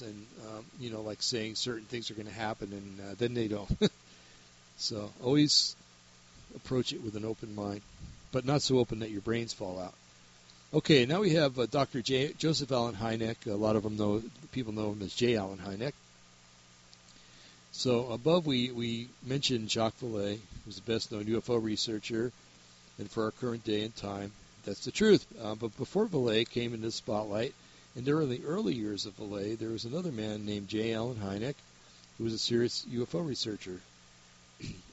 and like saying certain things are going to happen, and then they don't. So always approach it with an open mind, but not so open that your brains fall out. Okay, now we have Dr. Joseph Allen Hynek. A lot of people know him as J. Allen Hynek. So above we mentioned Jacques Vallée, who's the best-known UFO researcher, and for our current day and time, that's the truth. But before Vallée came into the spotlight, in the early years of Vallée, there was another man named J. Allen Hynek, who was a serious UFO researcher.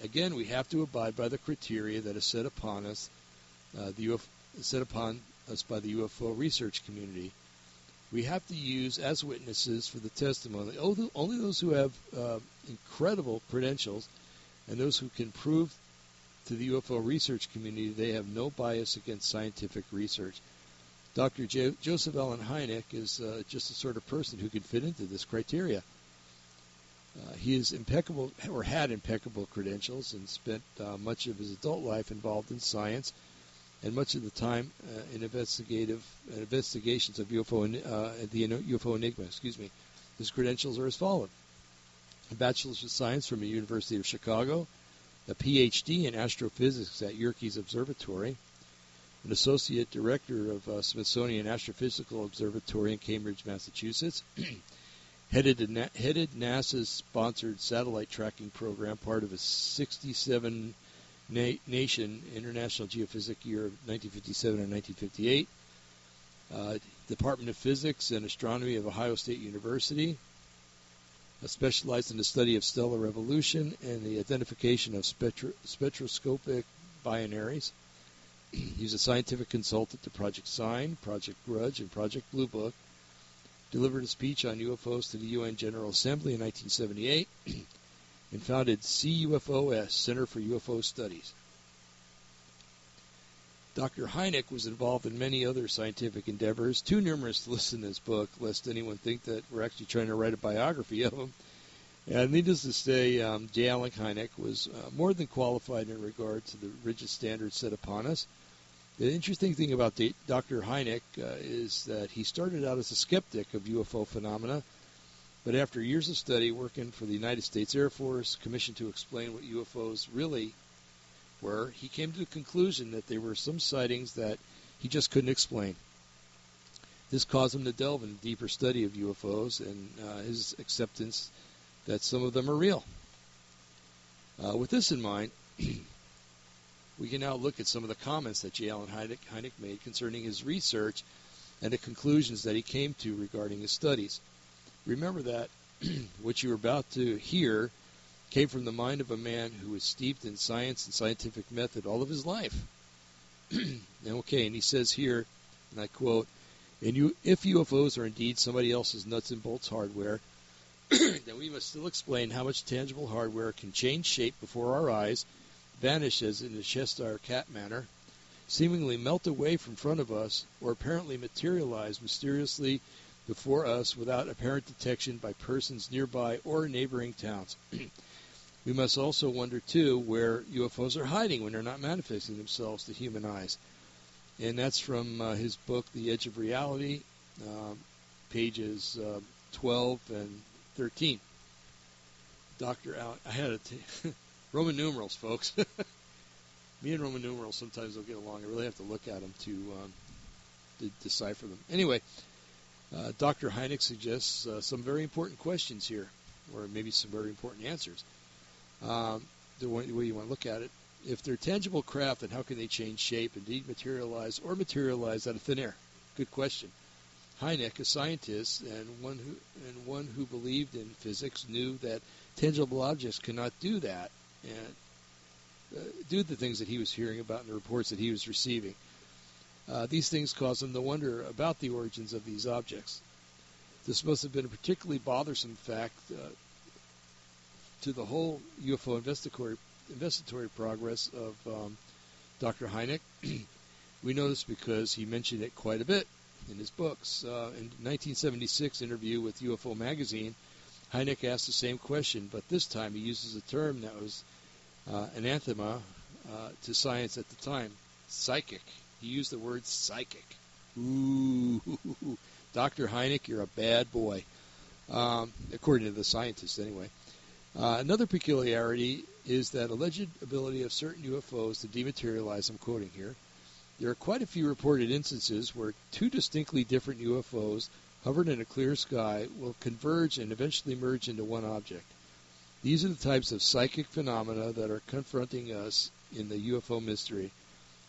Again, we have to abide by the criteria that is set upon us, set upon us by the UFO research community. We have to use as witnesses for the testimony only those who have incredible credentials and those who can prove to the UFO research community they have no bias against scientific research. Dr. Joseph Allen Hynek is just the sort of person who can fit into this criteria. He is impeccable, or had impeccable credentials, and spent much of his adult life involved in science, and much of the time in investigations of the UFO enigma. His credentials are as follows: a Bachelor's of Science from the University of Chicago, a Ph.D. in astrophysics at Yerkes Observatory, an Associate Director of Smithsonian Astrophysical Observatory in Cambridge, Massachusetts, headed NASA's sponsored satellite tracking program, part of a 67-nation International Geophysics Year of 1957 and 1958, Department of Physics and Astronomy of Ohio State University, specialized in the study of stellar evolution and the identification of spectroscopic binaries. He was a scientific consultant to Project Sign, Project Grudge, and Project Blue Book. Delivered a speech on UFOs to the UN General Assembly in 1978, and founded CUFOS, Center for UFO Studies. Dr. Hynek was involved in many other scientific endeavors, too numerous to list in this book, lest anyone think that we're actually trying to write a biography of him. And needless to say, J. Allen Hynek was more than qualified in regard to the rigid standards set upon us. The interesting thing about Dr. Hynek is that he started out as a skeptic of UFO phenomena, but after years of study working for the United States Air Force, commissioned to explain what UFOs really were, he came to the conclusion that there were some sightings that he just couldn't explain. This caused him to delve into deeper study of UFOs and his acceptance that some of them are real. With this in mind, we can now look at some of the comments that J. Allen Hynek made concerning his research and the conclusions that he came to regarding his studies. Remember that what you are about to hear came from the mind of a man who was steeped in science and scientific method all of his life. And he says here, and I quote, if UFOs are indeed somebody else's nuts and bolts hardware, then we must still explain how much tangible hardware can change shape before our eyes, vanish as in the Cheshire cat manner, seemingly melt away from front of us, or apparently materialize mysteriously before us without apparent detection by persons nearby or neighboring towns. We must also wonder, too, where UFOs are hiding when they're not manifesting themselves to human eyes. And that's from his book, The Edge of Reality, pages 12 and 13. Dr. Allen, I had Roman numerals, folks. Me and Roman numerals sometimes don't get along. I really have to look at them to decipher them. Anyway, Dr. Hynek suggests some very important questions here, or maybe some very important answers. The way you want to look at it. If they're tangible craft, then how can they change shape, indeed materialize out of thin air? Good question. Hynek, a scientist and one who believed in physics, knew that tangible objects cannot do that and do the things that he was hearing about in the reports that he was receiving. These things caused him to wonder about the origins of these objects. This must have been a particularly bothersome fact to the whole UFO investigatory progress of Dr. Hynek. We know this because he mentioned it quite a bit in his books. In 1976 interview with UFO Magazine, Hynek asked the same question, but this time he uses a term that was anathema to science at the time, psychic. He used the word psychic. Ooh, Dr. Hynek, you're a bad boy. according to the scientists anyway. Another peculiarity is that alleged ability of certain UFOs to dematerialize. I'm quoting here. There are quite a few reported instances where two distinctly different UFOs hovered in a clear sky will converge and eventually merge into one object. These are the types of psychic phenomena that are confronting us in the UFO mystery.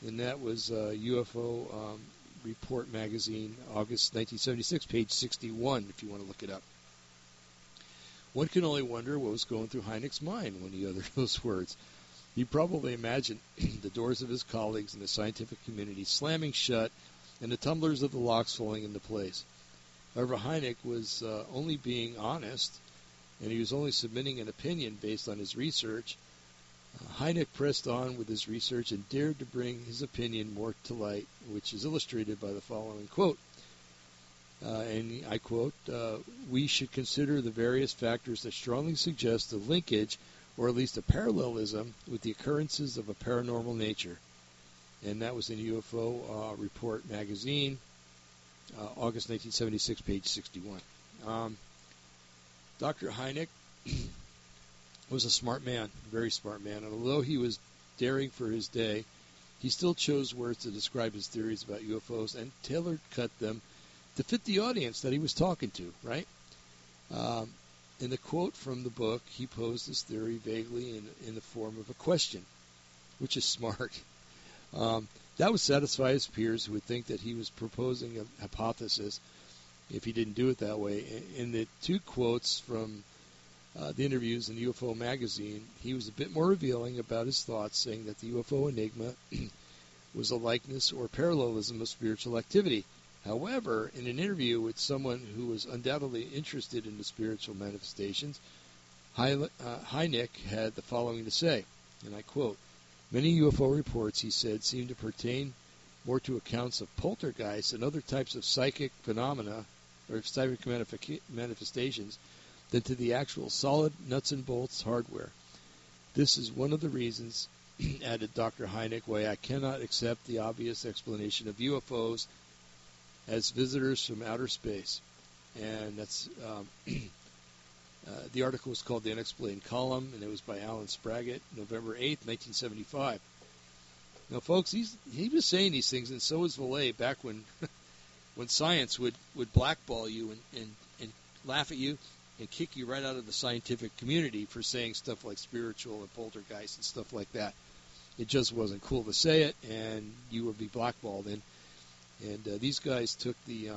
And that was UFO Report magazine, August 1976, page 61, if you want to look it up. One can only wonder what was going through Hynek's mind when he uttered those words. He probably imagined the doors of his colleagues in the scientific community slamming shut and the tumblers of the locks falling into place. However, Hynek was only being honest, and he was only submitting an opinion based on his research. Hynek pressed on with his research and dared to bring his opinion more to light, which is illustrated by the following quote. And I quote, "We should consider the various factors that strongly suggest a linkage, or at least a parallelism, with the occurrences of a paranormal nature." And that was in UFO Report magazine, August 1976, page 61. Dr. Hynek was a smart man, a very smart man, and although he was daring for his day, he still chose words to describe his theories about UFOs and tailor-cut them to fit the audience that he was talking to, right? In the quote from the book, he posed his theory vaguely in the form of a question, which is smart. That would satisfy his peers who would think that he was proposing a hypothesis if he didn't do it that way. In the two quotes from the interviews in UFO magazine, he was a bit more revealing about his thoughts, saying that the UFO enigma was a likeness or parallelism of spiritual activity. However, in an interview with someone who was undoubtedly interested in the spiritual manifestations, Hynek had the following to say, and I quote, "Many UFO reports," he said, "seem to pertain more to accounts of poltergeists and other types of psychic phenomena or psychic manifestations than to the actual solid nuts and bolts hardware. This is one of the reasons," added Dr. Hynek, "why I cannot accept the obvious explanation of UFOs as visitors from outer space." And that's the article was called "The Unexplained Column," and it was by Alan Spraggett, November 8th, 1975. Now, folks, he was saying these things, and so was Vallée back when when science would blackball you and laugh at you and kick you right out of the scientific community for saying stuff like spiritual and poltergeist and stuff like that. It just wasn't cool to say it, and you would be blackballed. And these guys took the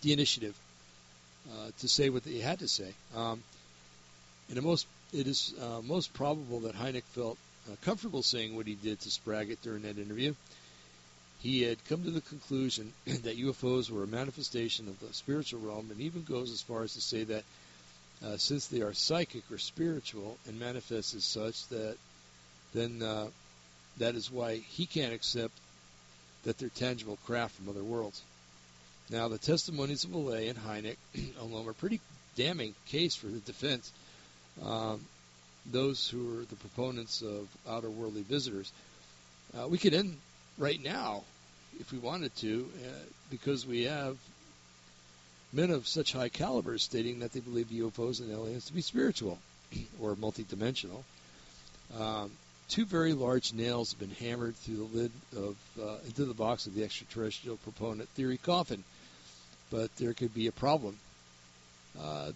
initiative to say what they had to say. And it is most probable that Hynek felt comfortable saying what he did to Spraggett during that interview. He had come to the conclusion that UFOs were a manifestation of the spiritual realm, and even goes as far as to say that since they are psychic or spiritual and manifest as such, that is why he can't accept that they're tangible craft from other worlds. Now, the testimonies of Vallée and Hynek alone are a pretty damning case for the defense. Those who are the proponents of outer worldly visitors. We could end right now, if we wanted to, because we have men of such high caliber stating that they believe UFOs and aliens to be spiritual or multidimensional. Two very large nails have been hammered through the lid into the box of the extraterrestrial proponent theory coffin, but there could be a problem.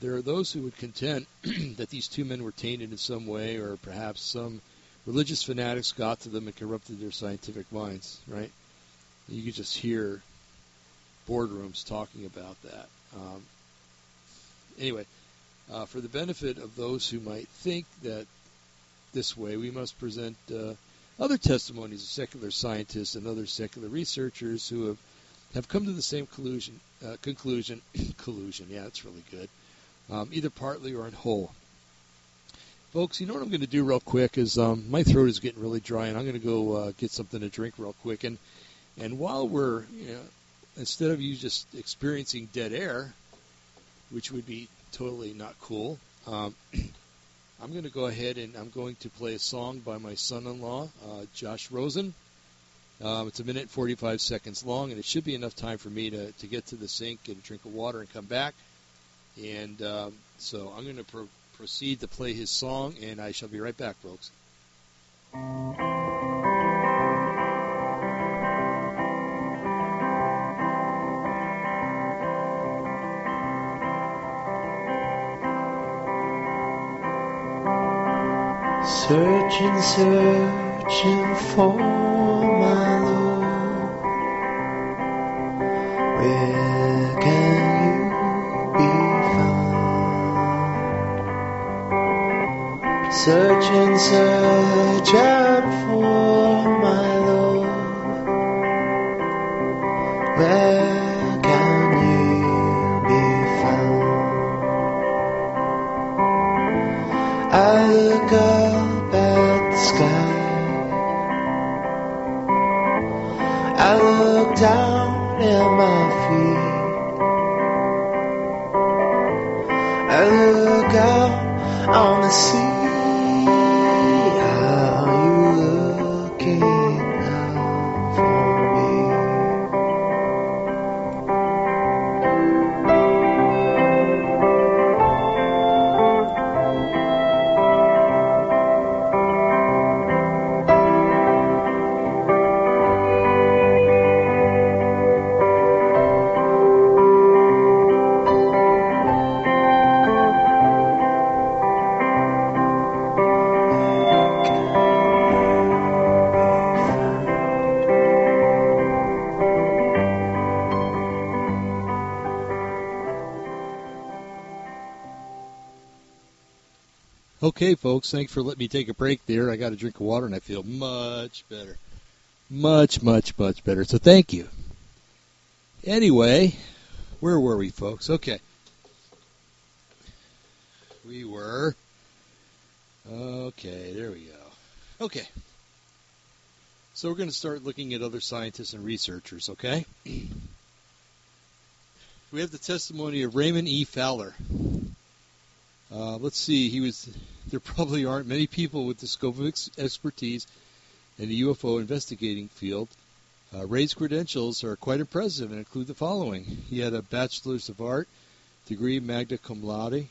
There are those who would contend that these two men were tainted in some way, or perhaps some religious fanatics got to them and corrupted their scientific minds, right? You could just hear boardrooms talking about that. Anyway, for the benefit of those who might think that this way, we must present other testimonies of secular scientists and other secular researchers who have come to the same conclusion. Collusion, yeah, that's really good. Either partly or in whole. Folks, you know what I'm going to do real quick is my throat is getting really dry, and I'm going to go get something to drink real quick. And while we're, instead of you just experiencing dead air, which would be totally not cool, I'm going to go ahead and I'm going to play a song by my son-in-law, Josh Rosen. It's 1 minute and 45 seconds long, and it should be enough time for me to get to the sink, get a drink of water, and come back. And so I'm going to proceed to play his song, and I shall be right back, folks. Searching for my Lord, where can you be found? Searching for my Lord, where can you be found? I look up at the sky, I look down at my feet, I look out on the sea. Are you looking out for me? Okay, folks, thanks for letting me take a break there. I got a drink of water, and I feel much better. Much, much, much better. So thank you. Anyway, where were we, folks? Okay. We were... Okay, there we go. Okay. So we're going to start looking at other scientists and researchers, okay? We have the testimony of Raymond E. Fowler. Let's see, there probably aren't many people with the scope of expertise in the UFO investigating field. Ray's credentials are quite impressive and include the following. He had a Bachelor's of Art degree, magna cum laude,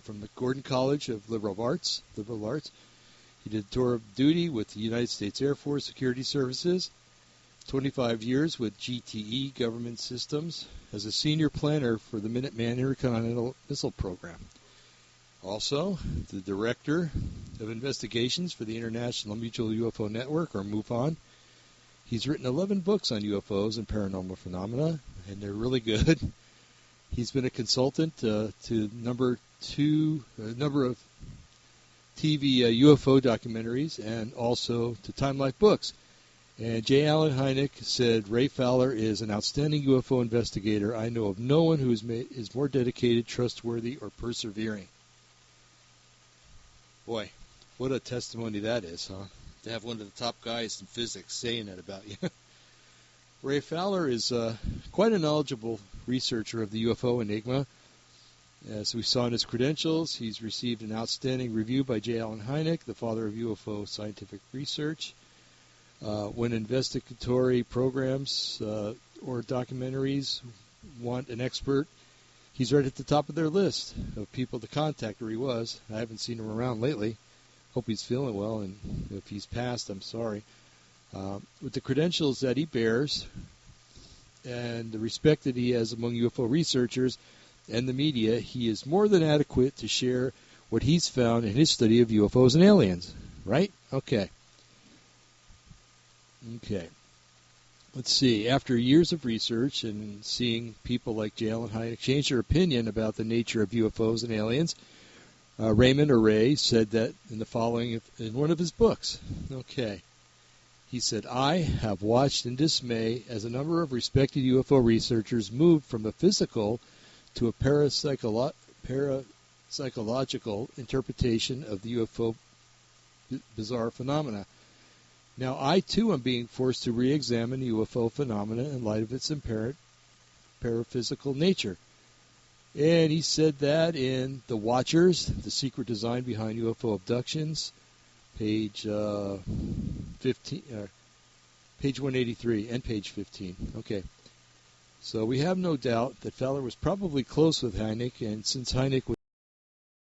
from the Gordon College of Liberal Arts. He did a tour of duty with the United States Air Force Security Services, 25 years with GTE Government Systems as a senior planner for the Minuteman Intercontinental Missile Program. Also, the Director of Investigations for the International Mutual UFO Network, or MUFON. He's written 11 books on UFOs and paranormal phenomena, and they're really good. He's been a consultant to a number of TV UFO documentaries and also to Time Life books. And J. Allen Hynek said, Ray Fowler is an outstanding UFO investigator. I know of no one who is more dedicated, trustworthy, or persevering. Boy, what a testimony that is, huh? To have one of the top guys in physics saying that about you. Ray Fowler is quite a knowledgeable researcher of the UFO enigma. As we saw in his credentials, he's received an outstanding review by J. Allen Hynek, the father of UFO scientific research. When investigatory programs or documentaries want an expert, he's right at the top of their list of people to contact, or he was. I haven't seen him around lately. Hope he's feeling well, and if he's passed, I'm sorry. With the credentials that he bears and the respect that he has among UFO researchers and the media, he is more than adequate to share what he's found in his study of UFOs and aliens. Right? Okay. Let's see. After years of research and seeing people like J. Allen Hynek change their opinion about the nature of UFOs and aliens, Raymond or Ray said that in the following, in one of his books. Okay. He said, I have watched in dismay as a number of respected UFO researchers moved from a physical to a parapsychological interpretation of the UFO bizarre phenomena. Now, I, too, am being forced to re-examine UFO phenomena in light of its apparent paraphysical nature. And he said that in The Watchers, The Secret Design Behind UFO Abductions, page 15, page 183 and page 15. Okay. So we have no doubt that Feller was probably close with Hynek, and since Hynek was